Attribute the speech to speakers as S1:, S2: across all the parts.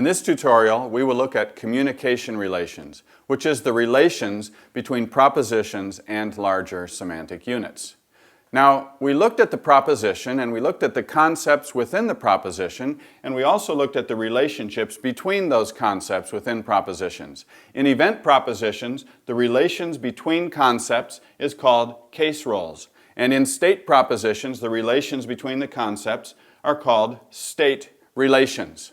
S1: this tutorial, we will look at communication relations, which is the relations between propositions and larger semantic units. Now, we looked at the proposition and we looked at the concepts within the proposition, and we also looked at the relationships between those concepts within propositions. In event propositions, the relations between concepts is called case roles. And in state propositions, the relations between the concepts are called state relations.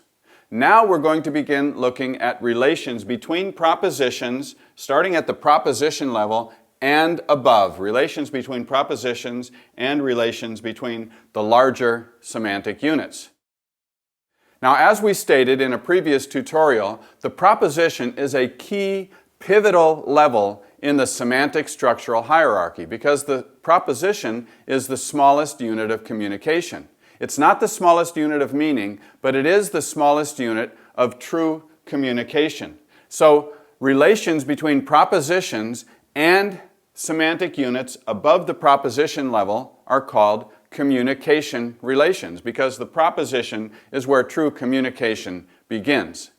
S1: Now we're going to begin looking at relations between propositions, starting at the proposition level and above, relations between propositions and relations between the larger semantic units. Now, as we stated in a previous tutorial, the proposition is a key pivotal level in the semantic structural hierarchy because the proposition is the smallest unit of communication. It's not the smallest unit of meaning, but it is the smallest unit of true communication. So, relations between propositions and semantic units above the proposition level are called communication relations because the proposition is where true communication begins.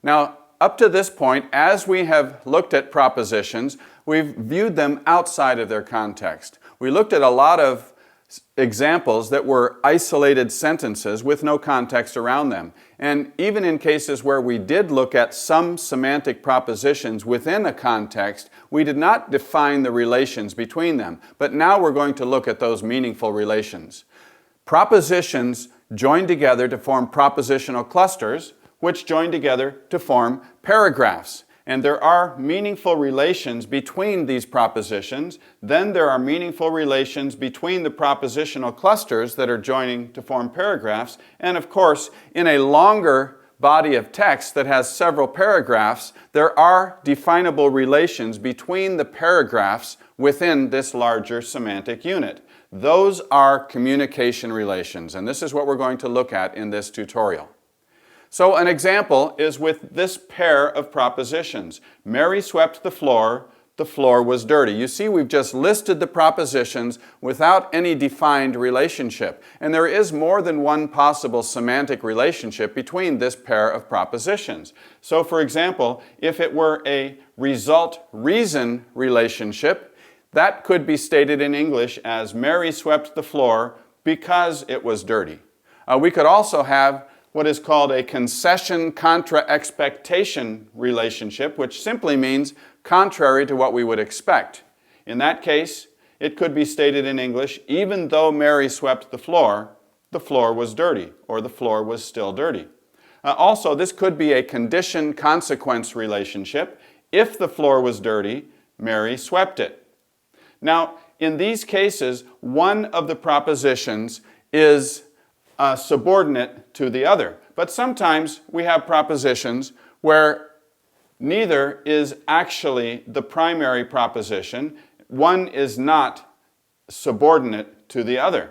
S1: Now, up to this point, as we have looked at propositions, we've viewed them outside of their context. We looked at a lot of examples that were isolated sentences with no context around them. And even in cases where we did look at some semantic propositions within a context, we did not define the relations between them. But now we're going to look at those meaningful relations. Propositions join together to form propositional clusters, which join together to form paragraphs. And there are meaningful relations between these propositions. Then there are meaningful relations between the propositional clusters that are joining to form paragraphs. And of course, in a longer body of text that has several paragraphs, there are definable relations between the paragraphs within this larger semantic unit. Those are communication relations, and this is what we're going to look at in this tutorial. So an example is with this pair of propositions. Mary swept the floor was dirty. You see, we've just listed the propositions without any defined relationship. And there is more than one possible semantic relationship between this pair of propositions. So for example, if it were a result-reason relationship, that could be stated in English as Mary swept the floor because it was dirty. We could also have what is called a concession contra expectation relationship, which simply means contrary to what we would expect. In that case, it could be stated in English, even though Mary swept the floor was dirty, or the floor was still dirty. Also, this could be a condition-consequence relationship. If the floor was dirty, Mary swept it. Now, in these cases, one of the propositions is subordinate to the other. But sometimes we have propositions where neither is actually the primary proposition. One is not subordinate to the other.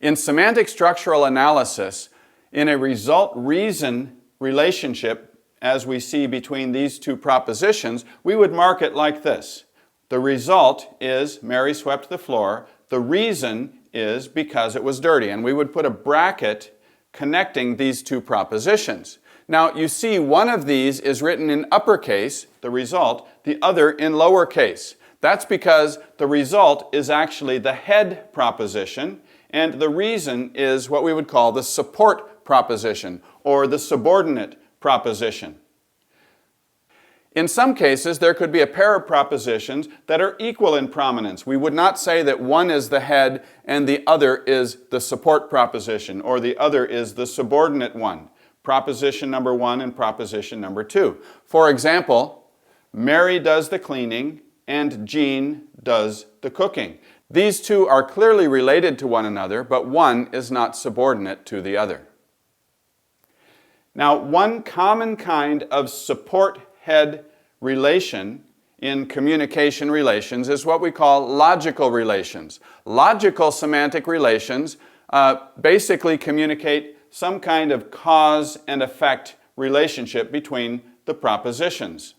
S1: In semantic structural analysis, in a result-reason relationship, as we see between these two propositions, we would mark it like this. The result is Mary swept the floor. The reason is because it was dirty. And we would put a bracket connecting these two propositions. Now, you see one of these is written in uppercase, the result, the other in lowercase. That's because the result is actually the head proposition, and the reason is what we would call the support proposition, or the subordinate proposition. In some cases, there could be a pair of propositions that are equal in prominence. We would not say that one is the head and the other is the support proposition, or the other is the subordinate one. Proposition number 1 and proposition number 2. For example, Mary does the cleaning and Jean does the cooking. These two are clearly related to one another, but one is not subordinate to the other. Now, one common kind of support-head relation in communication relations is what we call logical relations. Logical semantic relations basically communicate some kind of cause and effect relationship between the propositions.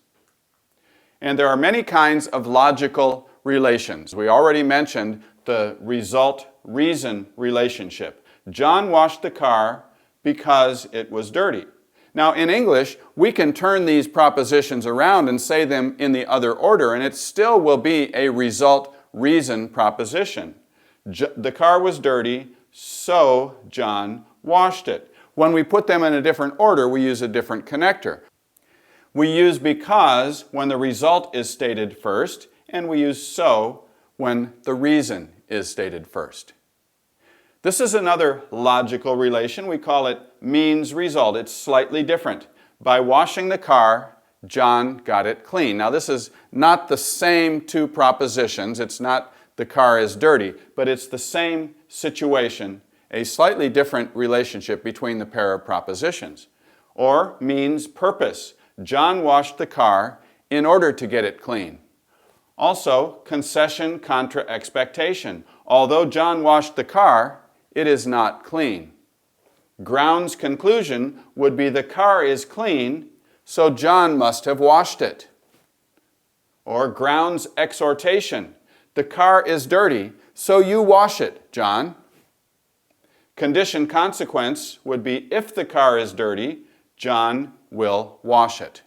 S1: And there are many kinds of logical relations. We already mentioned the result-reason relationship. John washed the car because it was dirty. Now, in English, we can turn these propositions around and say them in the other order, and it still will be a result-reason proposition. The car was dirty, so John washed it. When we put them in a different order, we use a different connector. We use because when the result is stated first, and we use so when the reason is stated first. This is another logical relation. We call it means-result. It's slightly different. By washing the car, John got it clean. Now, this is not the same two propositions. It's not the car is dirty, but it's the same situation, a slightly different relationship between the pair of propositions. Or means-purpose. John washed the car in order to get it clean. Also, concession contra expectation. Although John washed the car, it is not clean. Grounds conclusion would be the car is clean, so John must have washed it. Or grounds exhortation. The car is dirty, so you wash it, John. Condition consequence would be if the car is dirty, John will wash it.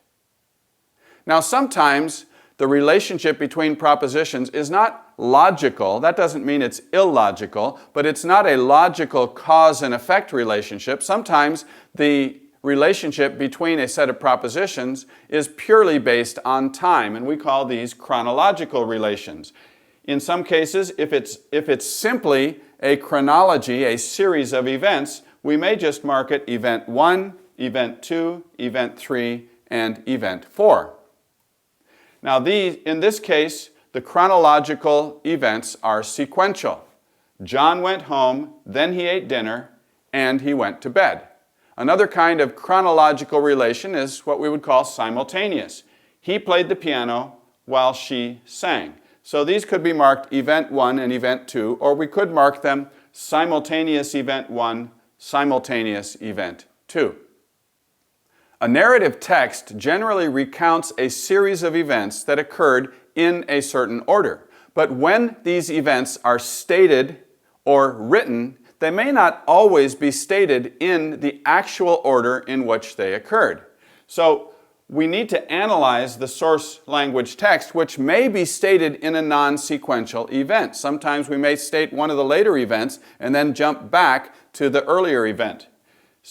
S1: Now, sometimes the relationship between propositions is not logical. That doesn't mean it's illogical, but it's not a logical cause and effect relationship. Sometimes the relationship between a set of propositions is purely based on time, and we call these chronological relations. In some cases, if it's simply a chronology, a series of events, we may just mark it event 1, event 2, event 3, and event 4. Now, in this case, the chronological events are sequential. John went home, then he ate dinner, and he went to bed. Another kind of chronological relation is what we would call simultaneous. He played the piano while she sang. So these could be marked event 1 and event 2, or we could mark them simultaneous event 1, simultaneous event 2. A narrative text generally recounts a series of events that occurred in a certain order. But when these events are stated or written, they may not always be stated in the actual order in which they occurred. So we need to analyze the source language text, which may be stated in a non-sequential event. Sometimes we may state one of the later events and then jump back to the earlier event.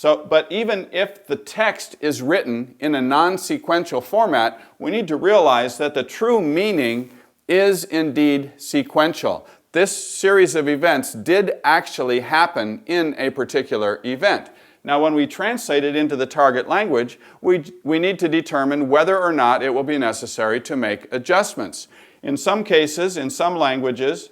S1: But even if the text is written in a non-sequential format, we need to realize that the true meaning is indeed sequential. This series of events did actually happen in a particular event. Now, when we translate it into the target language, we need to determine whether or not it will be necessary to make adjustments. In some cases, in some languages,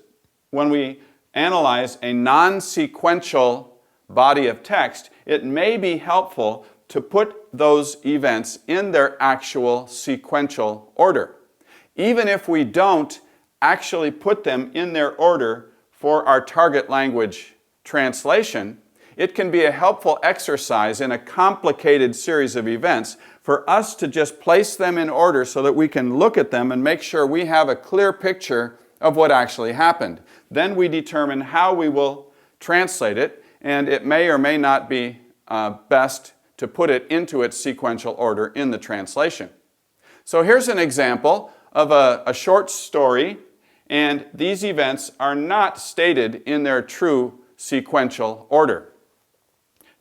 S1: when we analyze a non-sequential body of text, it may be helpful to put those events in their actual sequential order. Even if we don't actually put them in their order for our target language translation, it can be a helpful exercise in a complicated series of events for us to just place them in order so that we can look at them and make sure we have a clear picture of what actually happened. Then we determine how we will translate it, and it may or may not be best to put it into its sequential order in the translation. So here's an example of a short story, and these events are not stated in their true sequential order.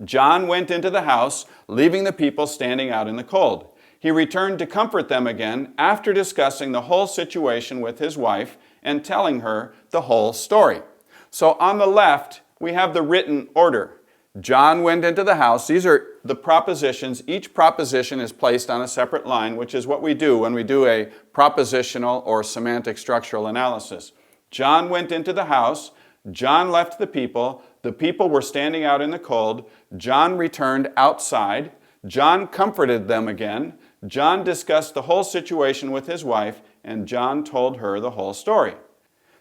S1: John went into the house, leaving the people standing out in the cold. He returned to comfort them again after discussing the whole situation with his wife and telling her the whole story. So on the left, we have the written order. John went into the house. These are the propositions. Each proposition is placed on a separate line, which is what we do when we do a propositional or semantic structural analysis. John went into the house. John left the people. The people were standing out in the cold. John returned outside. John comforted them again. John discussed the whole situation with his wife, and John told her the whole story.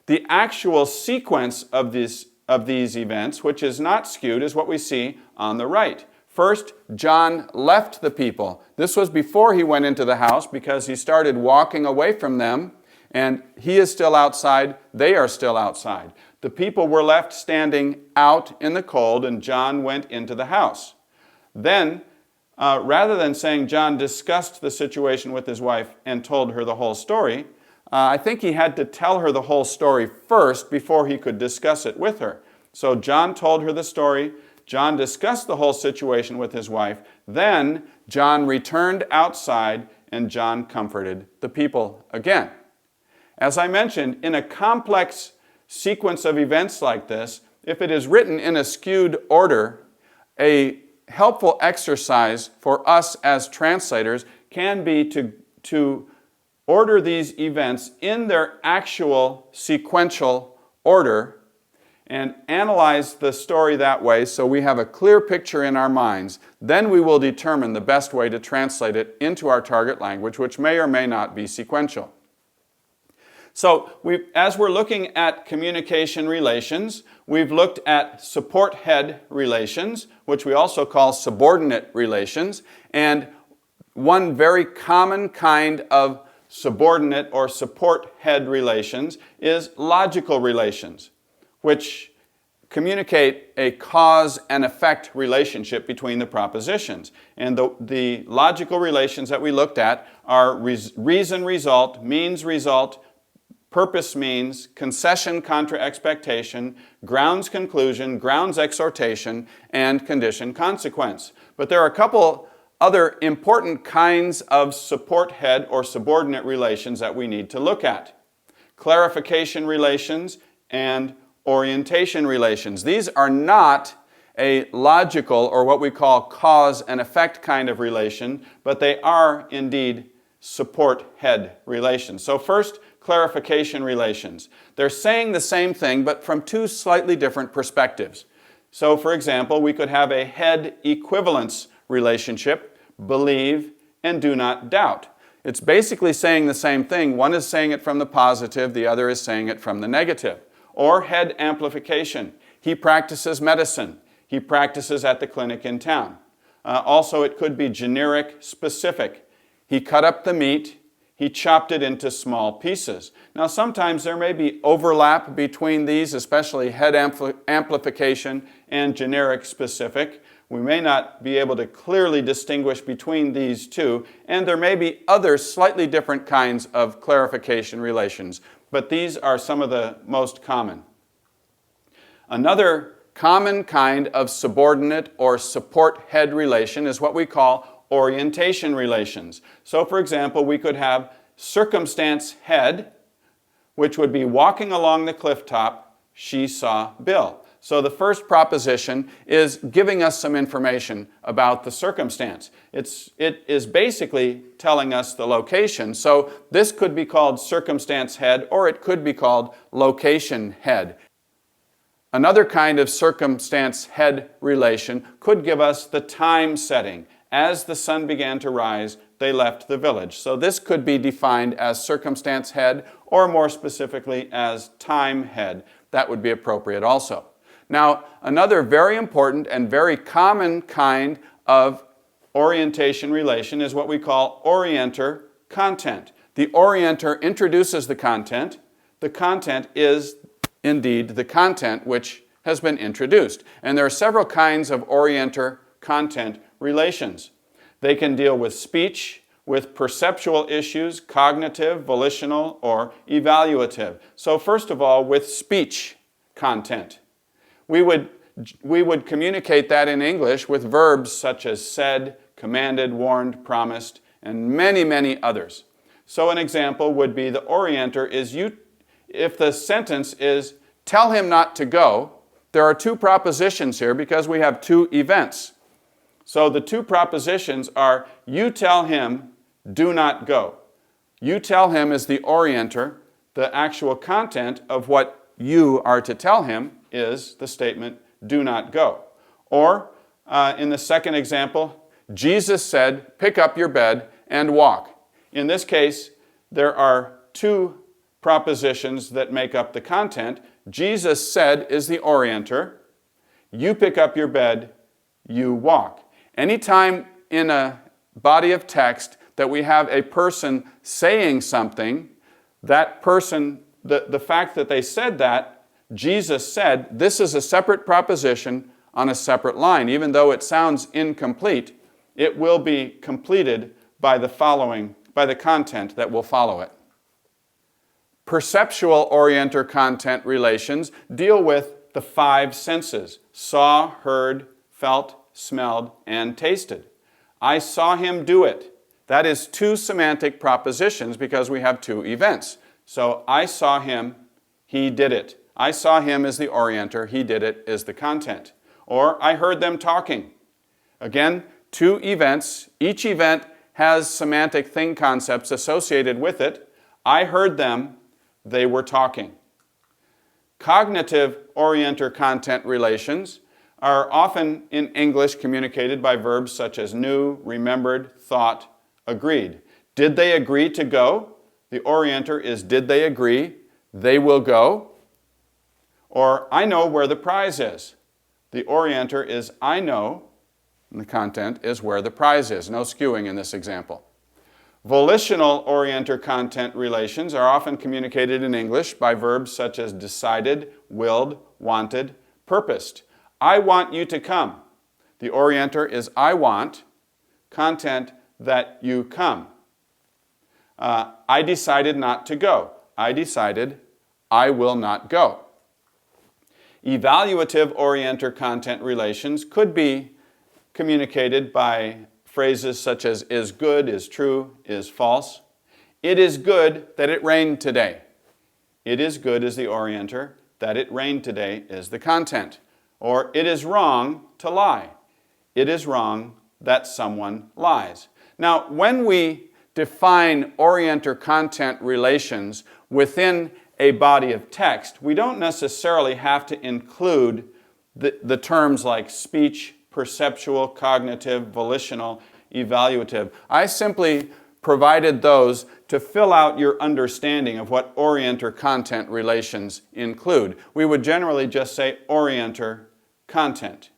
S1: The actual sequence of these events, which is not skewed, is what we see on the right. First, John left the people. This was before he went into the house because he started walking away from them, and he is still outside, they are still outside. The people were left standing out in the cold, and John went into the house. Then, rather than saying John discussed the situation with his wife and told her the whole story, I think he had to tell her the whole story first before he could discuss it with her. So John told her the story, John discussed the whole situation with his wife, then John returned outside and John comforted the people again. As I mentioned, in a complex sequence of events like this, if it is written in a skewed order, a helpful exercise for us as translators can be to order these events in their actual sequential order and analyze the story that way so we have a clear picture in our minds. Then we will determine the best way to translate it into our target language, which may or may not be sequential. So as we're looking at communication relations, we've looked at support head relations, which we also call subordinate relations. And one very common kind of subordinate or support head relations is logical relations, which communicate a cause and effect relationship between the propositions. And the logical relations that we looked at are reason result, means result, purpose means, concession contra expectation, grounds conclusion, grounds exhortation, and condition consequence. But there are a couple other important kinds of support head or subordinate relations that we need to look at. Clarification relations and orientation relations. These are not a logical or what we call cause and effect kind of relation, but they are indeed support head relations. So first, clarification relations. They're saying the same thing, but from two slightly different perspectives. So, for example, we could have a head equivalence relationship, believe and do not doubt. It's basically saying the same thing. One is saying it from the positive, the other is saying it from the negative. Or head amplification. He practices medicine. He practices at the clinic in town. Also, it could be generic, specific. He cut up the meat. He chopped it into small pieces. Now, sometimes there may be overlap between these, especially head amplification and generic specific. We may not be able to clearly distinguish between these two, and there may be other slightly different kinds of clarification relations, but these are some of the most common. Another common kind of subordinate or support head relation is what we call orientation relations. So, for example, we could have circumstance head, which would be walking along the cliff top, she saw Bill. So the first proposition is giving us some information about the circumstance. It is basically telling us the location. So this could be called circumstance head, or it could be called location head. Another kind of circumstance head relation could give us the time setting. As the sun began to rise, they left the village. So this could be defined as circumstance head, or more specifically as time head. That would be appropriate also. Now, another very important and very common kind of orientation relation is what we call orienter content. The orienter introduces the content. The content is indeed the content which has been introduced. And there are several kinds of orienter content relations. They can deal with speech, with perceptual issues, cognitive, volitional, or evaluative. So first of all, with speech content. We would communicate that in English with verbs such as said, commanded, warned, promised, and many, many others. So an example would be the orienter is if the sentence is tell him not to go, there are two propositions here because we have two events. So the two propositions are, you tell him, do not go. You tell him is the orienter. The actual content of what you are to tell him is the statement, do not go. Or, in the second example, Jesus said, pick up your bed and walk. In this case, there are two propositions that make up the content. Jesus said is the orienter. You pick up your bed, you walk. Anytime in a body of text that we have a person saying something, that person, the fact that they said that, Jesus said, this is a separate proposition on a separate line. Even though it sounds incomplete, it will be completed by the content that will follow it. Perceptual orienter-content relations deal with the 5 senses: saw, heard, felt, smelled, and tasted. I saw him do it. That is 2 semantic propositions because we have 2 events. So I saw him, he did it. I saw him is the orienter, he did it is the content. Or I heard them talking. Again, 2 events. Each event has semantic thing concepts associated with it. I heard them, they were talking. Cognitive orienter-content relations are often in English communicated by verbs such as knew, remembered, thought, agreed. Did they agree to go? The orienter is did they agree? They will go. Or I know where the prize is. The orienter is I know, and the content is where the prize is. No skewing in this example. Volitional orienter-content relations are often communicated in English by verbs such as decided, willed, wanted, purposed. I want you to come. The orienter is I want, content that you come. I decided not to go. I decided I will not go. Evaluative orienter-content relations could be communicated by phrases such as is good, is true, is false. It is good that it rained today. It is good is the orienter, that it rained today is the content. Or it is wrong to lie. It is wrong that someone lies. Now, when we define orienter-content relations within a body of text, we don't necessarily have to include the terms like speech, perceptual, cognitive, volitional, evaluative. I simply provided those to fill out your understanding of what orienter-content relations include. We would generally just say orienter-content.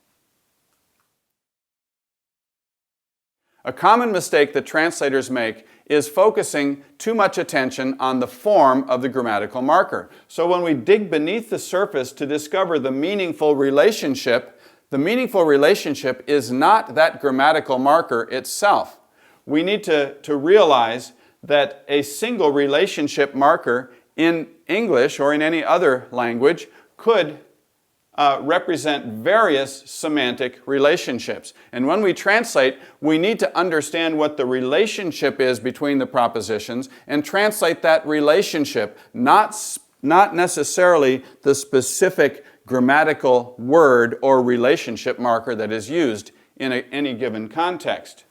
S1: A common mistake that translators make is focusing too much attention on the form of the grammatical marker. So when we dig beneath the surface to discover the meaningful relationship is not that grammatical marker itself. We need to realize that a single relationship marker in English or in any other language could represent various semantic relationships. And when we translate, we need to understand what the relationship is between the propositions and translate that relationship, not necessarily the specific grammatical word or relationship marker that is used in any given context.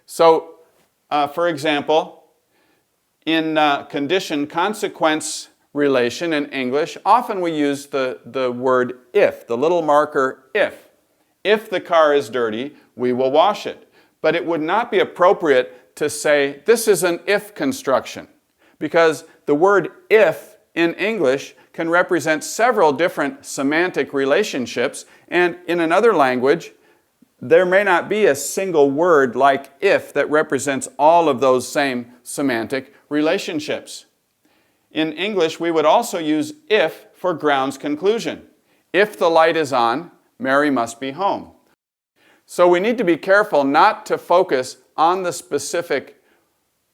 S1: So, for example, in condition-consequence relation in English, often we use the word if, the little marker if. If the car is dirty, we will wash it. But it would not be appropriate to say this is an if construction, because the word if in English can represent several different semantic relationships, and in another language, there may not be a single word like if that represents all of those same semantic relationships. In English, we would also use if for grounds conclusion. If the light is on, Mary must be home. So we need to be careful not to focus on the specific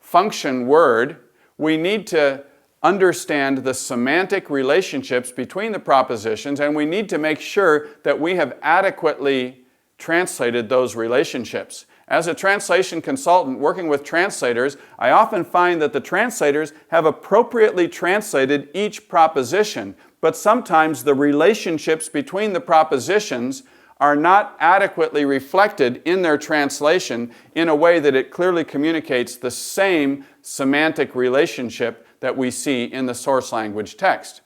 S1: function word. We need to understand the semantic relationships between the propositions, and we need to make sure that we have adequately translated those relationships. As a translation consultant working with translators, I often find that the translators have appropriately translated each proposition, but sometimes the relationships between the propositions are not adequately reflected in their translation in a way that it clearly communicates the same semantic relationship that we see in the source language text.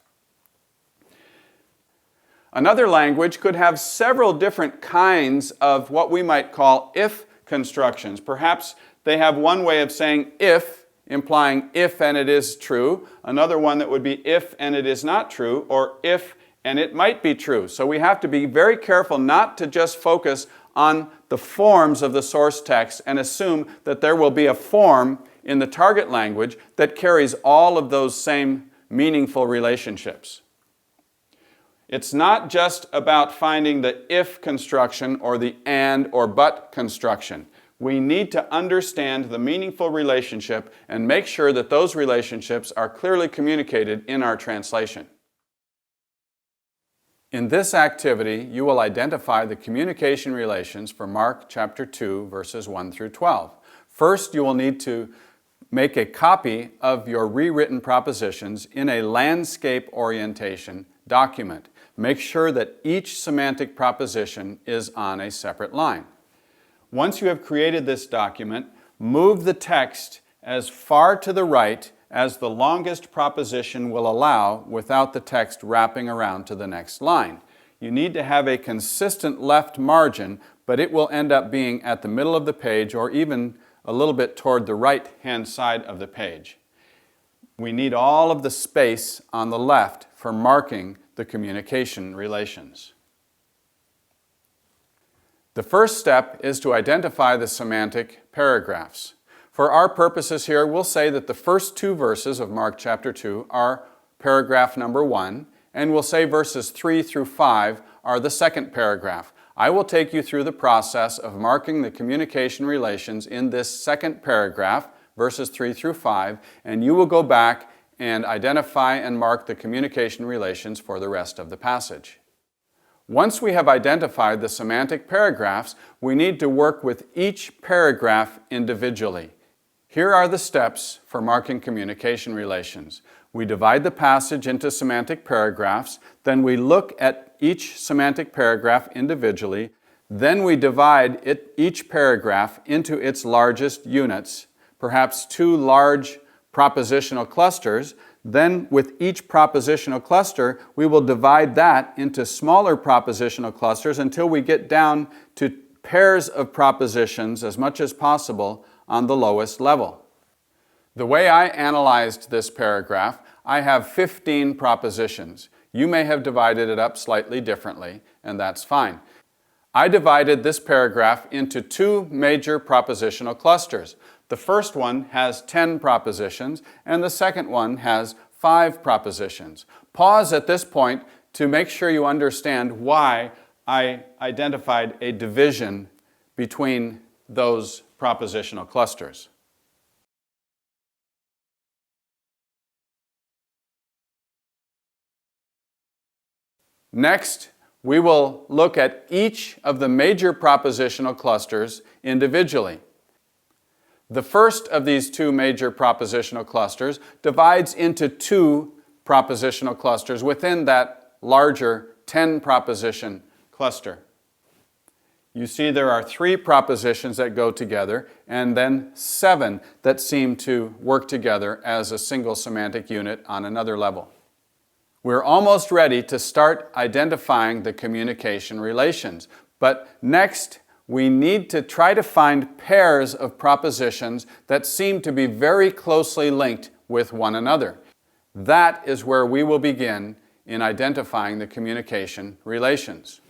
S1: Another language could have several different kinds of what we might call if constructions. Perhaps they have one way of saying if, implying if and it is true, another one that would be if and it is not true, or if and it might be true. So we have to be very careful not to just focus on the forms of the source text and assume that there will be a form in the target language that carries all of those same meaningful relationships. It's not just about finding the if construction or the and or but construction. We need to understand the meaningful relationship and make sure that those relationships are clearly communicated in our translation. In this activity, you will identify the communication relations for Mark chapter 2, verses 1 through 12. First, you will need to make a copy of your rewritten propositions in a landscape orientation document. Make sure that each semantic proposition is on a separate line. Once you have created this document, move the text as far to the right as the longest proposition will allow without the text wrapping around to the next line. You need to have a consistent left margin, but it will end up being at the middle of the page or even a little bit toward the right-hand side of the page. We need all of the space on the left for marking the communication relations. The first step is to identify the semantic paragraphs. For our purposes here, we'll say that the first two verses of Mark chapter 2 are paragraph number 1, and we'll say verses 3 through 5 are the second paragraph. I will take you through the process of marking the communication relations in this second paragraph, verses 3 through 5, and you will go back and identify and mark the communication relations for the rest of the passage. Once we have identified the semantic paragraphs, we need to work with each paragraph individually. Here are the steps for marking communication relations. We divide the passage into semantic paragraphs, then we look at each semantic paragraph individually, then we divide each paragraph into its largest units, perhaps 2 large propositional clusters. Then with each propositional cluster, we will divide that into smaller propositional clusters until we get down to pairs of propositions as much as possible on the lowest level. The way I analyzed this paragraph, I have 15 propositions. You may have divided it up slightly differently, and that's fine. I divided this paragraph into 2 major propositional clusters. The first one has 10 propositions, and the second one has 5 propositions. Pause at this point to make sure you understand why I identified a division between those propositional clusters. Next, we will look at each of the major propositional clusters individually. The first of these 2 major propositional clusters divides into 2 propositional clusters within that larger 10 proposition cluster. You see there are 3 propositions that go together and then 7 that seem to work together as a single semantic unit on another level. We're almost ready to start identifying the communication relations, but next we need to try to find pairs of propositions that seem to be very closely linked with one another. That is where we will begin in identifying the communication relations.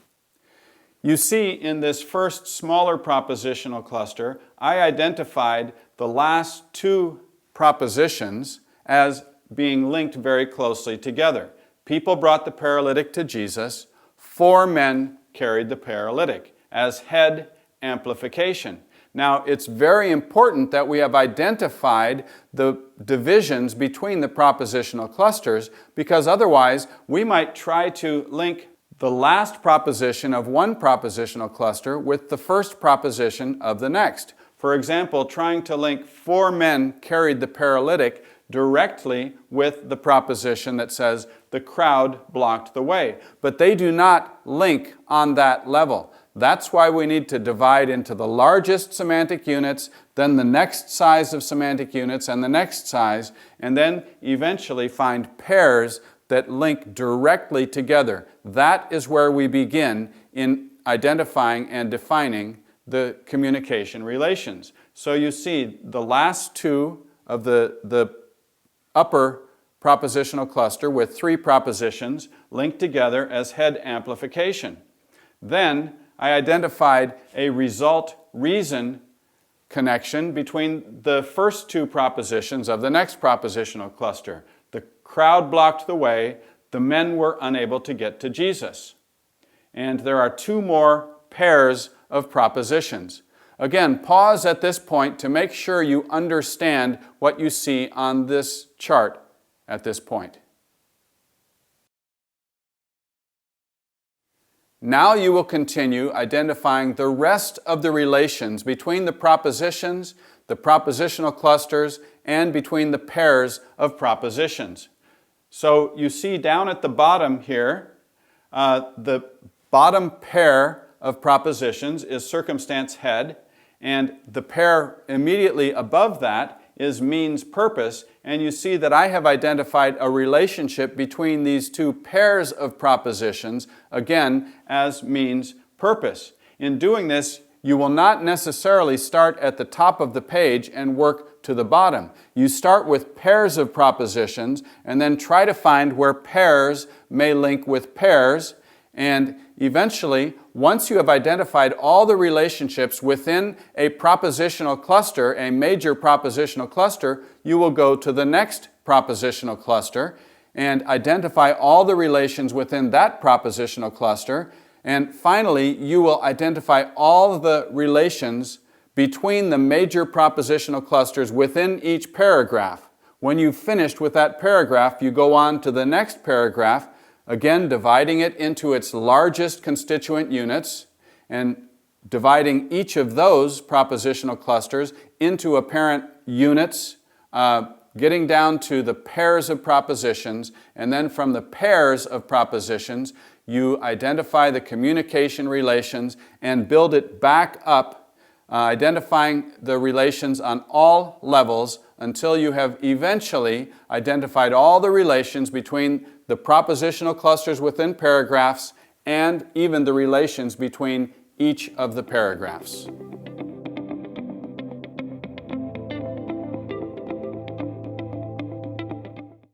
S1: You see in this first smaller propositional cluster, I identified the last 2 propositions as being linked very closely together. People brought the paralytic to Jesus. 4 men carried the paralytic as head amplification. Now, it's very important that we have identified the divisions between the propositional clusters, because otherwise we might try to link the last proposition of one propositional cluster with the first proposition of the next. For example, trying to link 4 men carried the paralytic directly with the proposition that says the crowd blocked the way. But they do not link on that level. That's why we need to divide into the largest semantic units, then the next size of semantic units, and the next size, and then eventually find pairs that link directly together. That is where we begin in identifying and defining the communication relations. So you see the last 2 of the upper propositional cluster with 3 propositions linked together as head amplification. Then I identified a result-reason connection between the first 2 propositions of the next propositional cluster. The crowd blocked the way, the men were unable to get to Jesus. And there are 2 more pairs of propositions. Again, pause at this point to make sure you understand what you see on this chart at this point. Now you will continue identifying the rest of the relations between the propositions, the propositional clusters, and between the pairs of propositions. So you see down at the bottom here, the bottom pair of propositions is circumstance head, and the pair immediately above that is means purpose, and you see that I have identified a relationship between these two pairs of propositions, again, as means purpose. In doing this, you will not necessarily start at the top of the page and work to the bottom. You start with pairs of propositions and then try to find where pairs may link with pairs, and eventually, once you have identified all the relationships within a propositional cluster, a major propositional cluster, you will go to the next propositional cluster and identify all the relations within that propositional cluster. And finally, you will identify all the relations between the major propositional clusters within each paragraph. When you've finished with that paragraph, you go on to the next paragraph, again, dividing it into its largest constituent units and dividing each of those propositional clusters into apparent units, getting down to the pairs of propositions, and then from the pairs of propositions, you identify the communication relations and build it back up, identifying the relations on all levels until you have eventually identified all the relations between the propositional clusters within paragraphs and even the relations between each of the paragraphs.